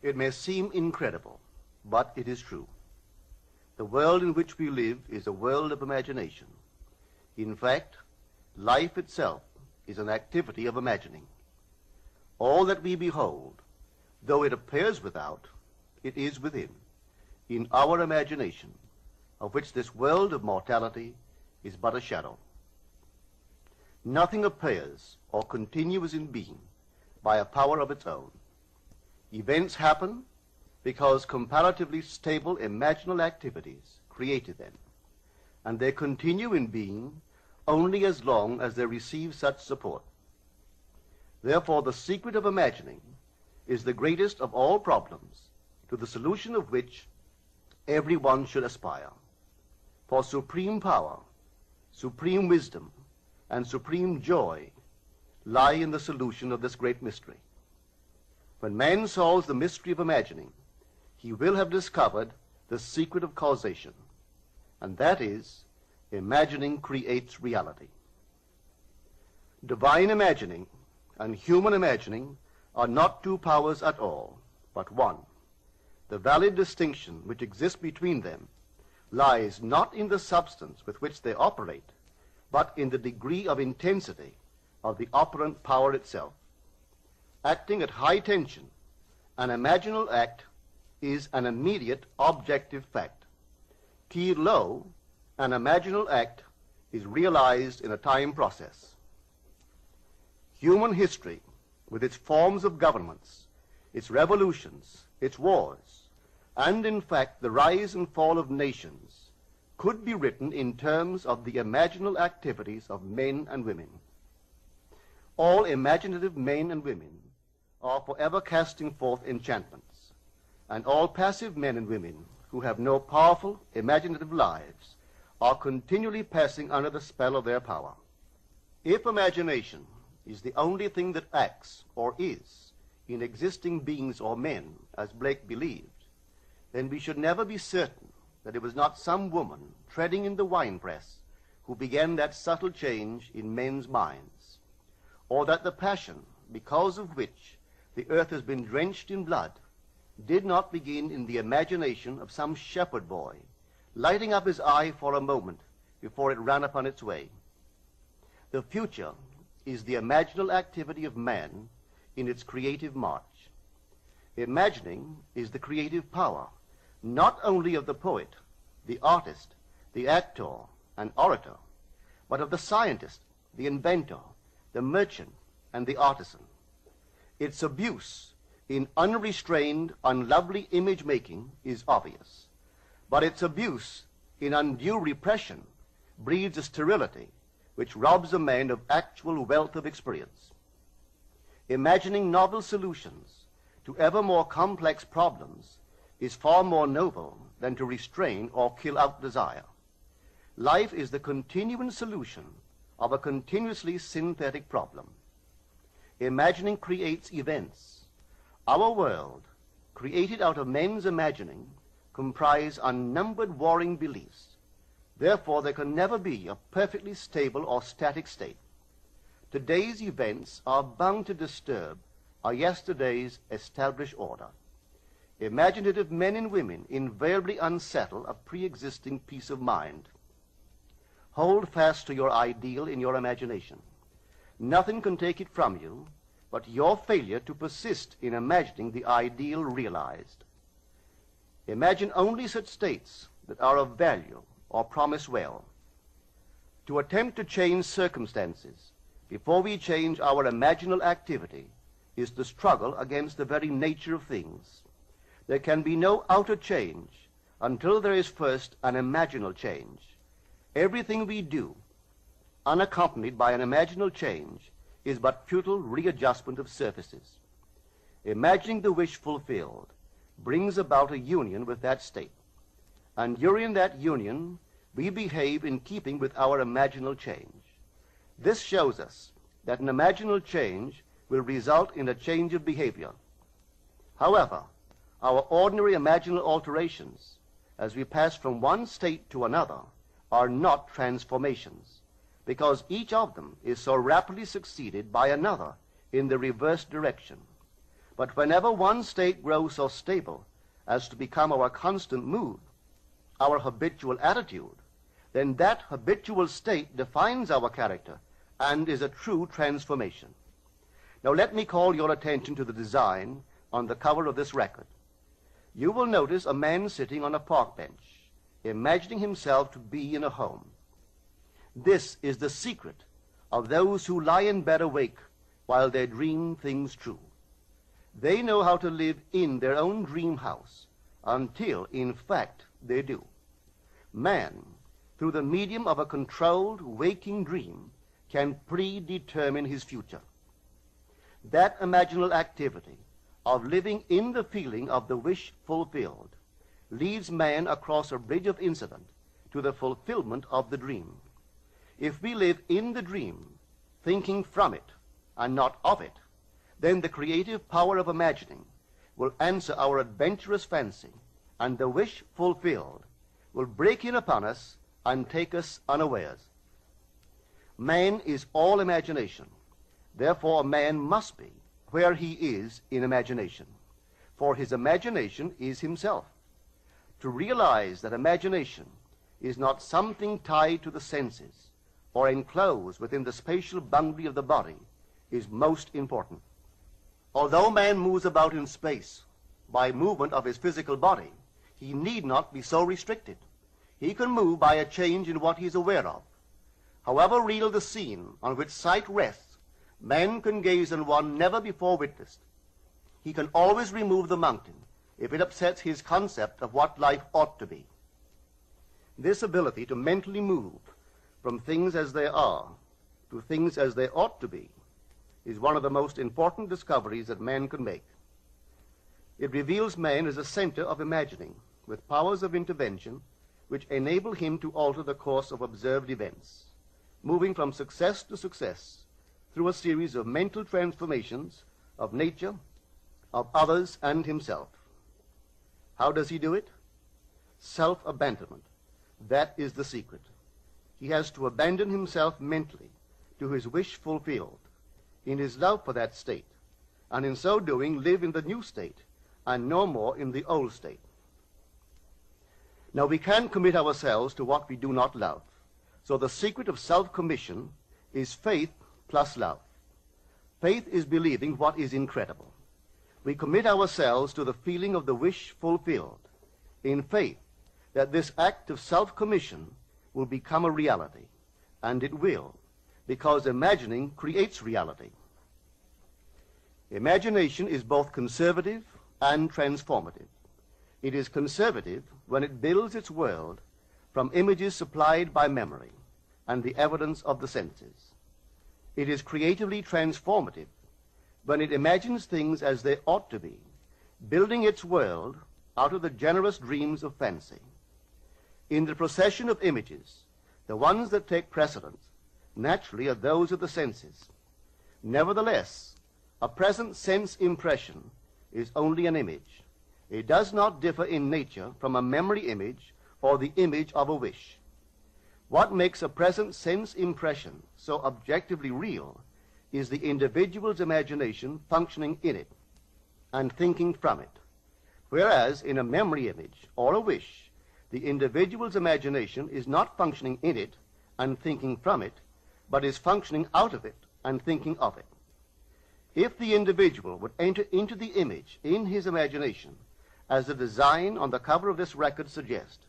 It may seem incredible, but it is true. The world in which we live is a world of imagination. In fact, life itself is an activity of imagining. All that we behold, though it appears without, it is within, in our imagination, of which this world of mortality is but a shadow. Nothing appears or continues in being by a power of its own. Events happen because comparatively stable imaginal activities created them, and they continue in being only as long as they receive such support. Therefore, the secret of imagining is the greatest of all problems, to the solution of which everyone should aspire. For supreme power, supreme wisdom, and supreme joy lie in the solution of this great mystery. When man solves the mystery of imagining, he will have discovered the secret of causation, and that is, imagining creates reality. Divine imagining and human imagining are not two powers at all, but one. The valid distinction which exists between them lies not in the substance with which they operate, but in the degree of intensity of the operant power itself. Acting at high tension, an imaginal act is an immediate objective fact. Keyed low, an imaginal act is realized in a time process. Human history, with its forms of governments, its revolutions, its wars, and in fact the rise and fall of nations, could be written in terms of the imaginal activities of men and women. All imaginative men and women are forever casting forth enchantments, and all passive men and women who have no powerful imaginative lives are continually passing under the spell of their power. If imagination is the only thing that acts or is in existing beings or men, as Blake believed, then we should never be certain that it was not some woman treading in the winepress who began that subtle change in men's minds, or that the passion because of which the earth has been drenched in blood did not begin in the imagination of some shepherd boy, lighting up his eye for a moment before it ran upon its way. The future is the imaginal activity of man in its creative march. Imagining is the creative power, not only of the poet, the artist, the actor, and orator, but of the scientist, the inventor, the merchant, and the artisan. Its abuse in unrestrained, unlovely image-making is obvious, but its abuse in undue repression breeds a sterility which robs a man of actual wealth of experience. Imagining novel solutions to ever more complex problems is far more noble than to restrain or kill out desire. Life is the continuing solution of a continuously synthetic problem. Imagining creates events. Our world, created out of men's imagining, comprise unnumbered warring beliefs. Therefore, there can never be a perfectly stable or static state. Today's events are bound to disturb our yesterday's established order. Imaginative men and women invariably unsettle a pre-existing peace of mind. Hold fast to your ideal in your imagination. Nothing can take it from you but your failure to persist in imagining the ideal realized. Imagine only such states that are of value or promise well. To attempt to change circumstances before we change our imaginal activity is the struggle against the very nature of things. There can be no outer change until there is first an imaginal change. Everything we do, unaccompanied by an imaginal change, is but futile readjustment of surfaces. Imagining the wish fulfilled brings about a union with that state, and during that union we behave in keeping with our imaginal change. This shows us that an imaginal change will result in a change of behavior. However, our ordinary imaginal alterations, as we pass from one state to another, are not transformations, because each of them is so rapidly succeeded by another in the reverse direction. But whenever one state grows so stable as to become our constant mood, our habitual attitude, then that habitual state defines our character and is a true transformation. Now let me call your attention to the design on the cover of this record. You will notice a man sitting on a park bench, imagining himself to be in a home. This is the secret of those who lie in bed awake while they dream things true. They know how to live in their own dream house until, in fact, they do. Man, through the medium of a controlled waking dream, can predetermine his future. That imaginal activity of living in the feeling of the wish fulfilled leads man across a bridge of incident to the fulfillment of the dream. If we live in the dream, thinking from it and not of it, then the creative power of imagining will answer our adventurous fancy, and the wish fulfilled will break in upon us and take us unawares. Man is all imagination. Therefore, a man must be where he is in imagination, for his imagination is himself. To realize that imagination is not something tied to the senses or enclosed within the spatial boundary of the body is most important. Although man moves about in space by movement of his physical body, he need not be so restricted. He can move by a change in what he is aware of. However real the scene on which sight rests, man can gaze on one never before witnessed. He can always remove the mountain if it upsets his concept of what life ought to be. This ability to mentally move from things as they are to things as they ought to be is one of the most important discoveries that man can make. It reveals man as a center of imagining, with powers of intervention which enable him to alter the course of observed events, moving from success to success through a series of mental transformations of nature, of others, and himself. How does he do it? Self-abandonment. That is the secret. He has to abandon himself mentally to his wish fulfilled, in his love for that state, and in so doing live in the new state and no more in the old state. Now we can commit ourselves to what we do not love. So the secret of self-commission is faith plus love. Faith is believing what is incredible. We commit ourselves to the feeling of the wish fulfilled in faith that this act of self-commission will become a reality, and it will, because imagining creates reality. Imagination is both conservative and transformative. It is conservative when it builds its world from images supplied by memory and the evidence of the senses. It is creatively transformative when it imagines things as they ought to be, building its world out of the generous dreams of fancy. In the procession of images, the ones that take precedence naturally are those of the senses. Nevertheless, a present sense impression is only an image. It does not differ in nature from a memory image or the image of a wish. What makes a present sense impression so objectively real is the individual's imagination functioning in it and thinking from it, whereas in a memory image or a wish, the individual's imagination is not functioning in it and thinking from it, but is functioning out of it and thinking of it. If the individual would enter into the image in his imagination, as the design on the cover of this record suggests,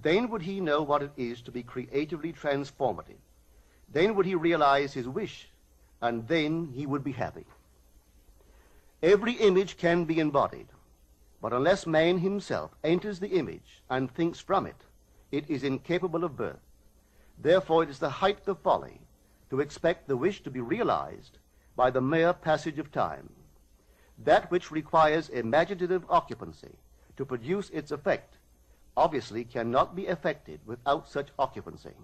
then would he know what it is to be creatively transformative. Then would he realize his wish, and then he would be happy. Every image can be embodied, but unless man himself enters the image and thinks from it, it is incapable of birth. Therefore, it is the height of folly to expect the wish to be realized by the mere passage of time. That which requires imaginative occupancy to produce its effect obviously cannot be effected without such occupancy.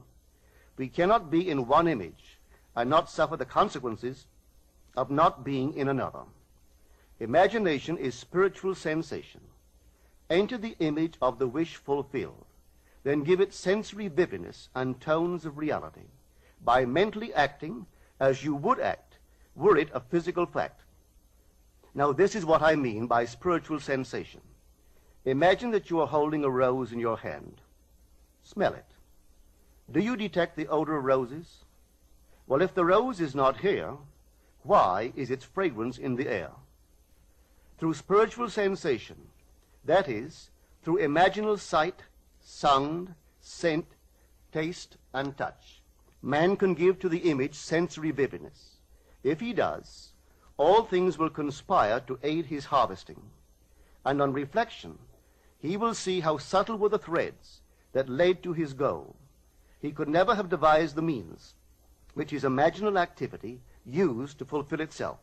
We cannot be in one image and not suffer the consequences of not being in another. Imagination is spiritual sensation. Enter the image of the wish fulfilled, then give it sensory vividness and tones of reality by mentally acting as you would act were it a physical fact. Now, this is what I mean by spiritual sensation. Imagine that you are holding a rose in your hand. Smell it. Do you detect the odor of roses? Well, if the rose is not here, why is its fragrance in the air? Through spiritual sensation, that is, through imaginal sight, sound, scent, taste, and touch, man can give to the image sensory vividness. If he does, all things will conspire to aid his harvesting. And on reflection, he will see how subtle were the threads that led to his goal. He could never have devised the means which his imaginal activity used to fulfill itself.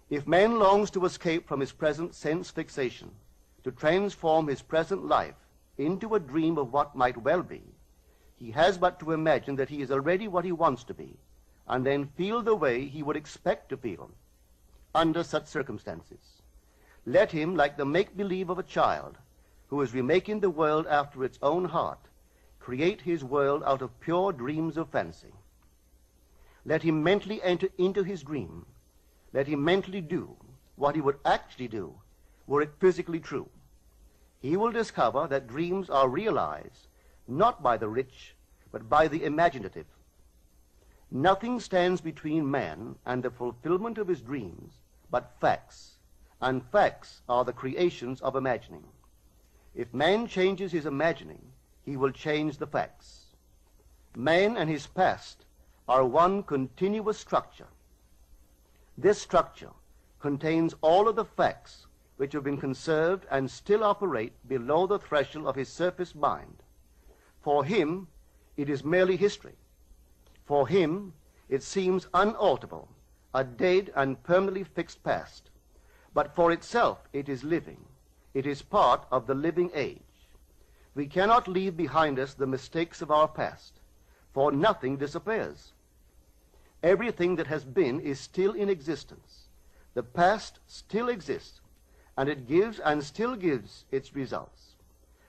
If man longs to escape from his present sense fixation, to transform his present life into a dream of what might well be, he has but to imagine that he is already what he wants to be, and then feel the way he would expect to feel under such circumstances. Let him, like the make-believe of a child who is remaking the world after its own heart, create his world out of pure dreams of fancy. Let him mentally enter into his dream. Let him mentally do what he would actually do were it physically true. He will discover that dreams are realized not by the rich, but by the imaginative. Nothing stands between man and the fulfillment of his dreams but facts, and facts are the creations of imagining. If man changes his imagining, he will change the facts. Man and his past are one continuous structure. This structure contains all of the facts which have been conserved and still operate below the threshold of his surface mind. For him, it is merely history. For him, it seems unalterable, a dead and permanently fixed past. But for itself, it is living. It is part of the living age. We cannot leave behind us the mistakes of our past, for nothing disappears. Everything that has been is still in existence. The past still exists, and it gives and still gives its results.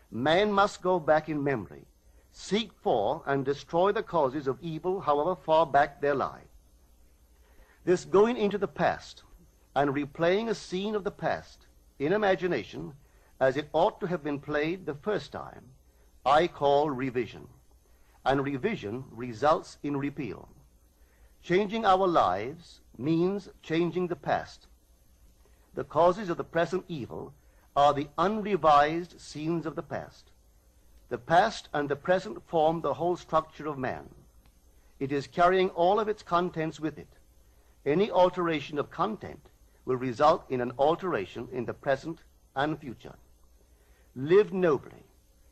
Man must go back in memory, seek for and destroy the causes of evil, however far back they lie. This going into the past and replaying a scene of the past in imagination as it ought to have been played the first time, I call revision. And revision results in repeal. Changing our lives means changing the past. The causes of the present evil are the unrevised scenes of the past. The past and the present form the whole structure of man. It is carrying all of its contents with it. Any alteration of content will result in an alteration in the present and future. Live nobly,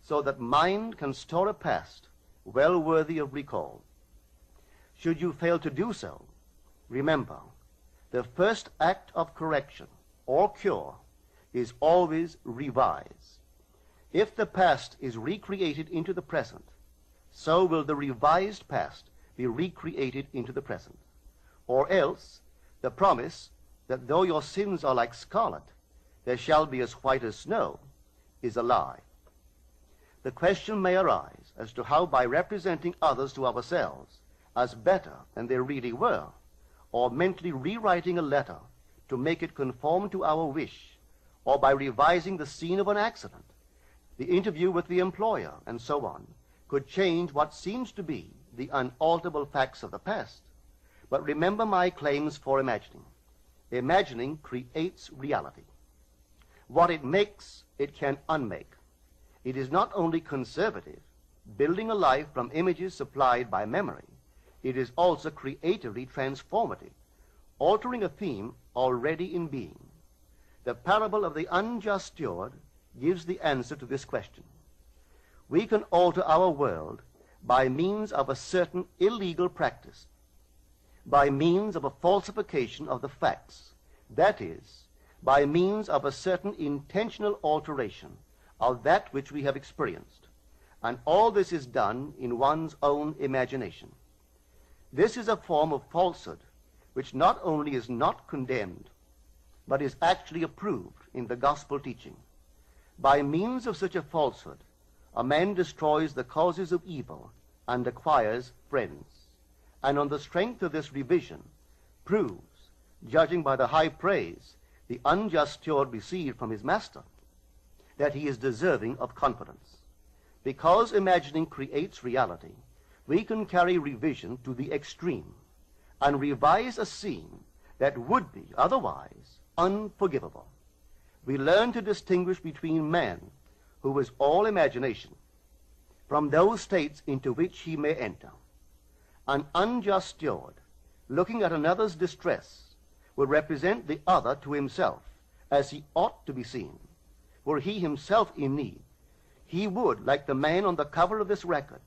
so that mind can store a past well worthy of recall. Should you fail to do so, remember, the first act of correction or cure is always revise. If the past is recreated into the present, so will the revised past be recreated into the present. Or else, the promise that though your sins are like scarlet, they shall be as white as snow, is a lie. The question may arise as to how, by representing others to ourselves as better than they really were, or mentally rewriting a letter to make it conform to our wish, or by revising the scene of an accident, the interview with the employer, and so on, could change what seems to be the unalterable facts of the past. But remember my claims for imagining. Imagining creates reality. What it makes, it can unmake. It is not only conservative, building a life from images supplied by memory, it is also creatively transformative, altering a theme already in being. The parable of the unjust steward gives the answer to this question. We can alter our world by means of a certain illegal practice, by means of a falsification of the facts, that is, by means of a certain intentional alteration of that which we have experienced. And all this is done in one's own imagination. This is a form of falsehood which not only is not condemned, but is actually approved in the gospel teaching. By means of such a falsehood, a man destroys the causes of evil and acquires friends, and on the strength of this revision proves, judging by the high praise the unjust steward received from his master, that he is deserving of confidence. Because imagining creates reality, we can carry revision to the extreme and revise a scene that would be otherwise unforgivable. We learn to distinguish between man, who is all imagination, from those states into which he may enter. An unjust steward, looking at another's distress, would represent the other to himself as he ought to be seen. Were he himself in need, he would, like the man on the cover of this record,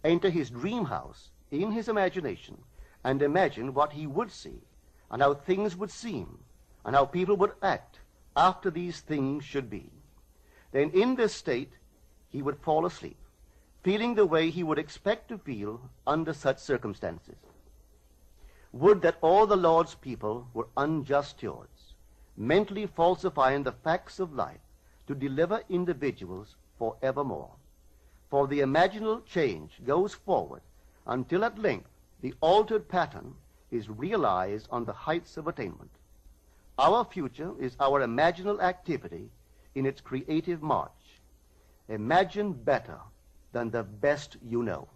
enter his dream house in his imagination and imagine what he would see and how things would seem and how people would act after these things should be. Then in this state he would fall asleep, feeling the way he would expect to feel under such circumstances. Would that all the Lord's people were unjust stewards, mentally falsifying the facts of life to deliver individuals forevermore. For the imaginal change goes forward until at length the altered pattern is realized on the heights of attainment. Our future is our imaginal activity in its creative march. Imagine better than the best you know.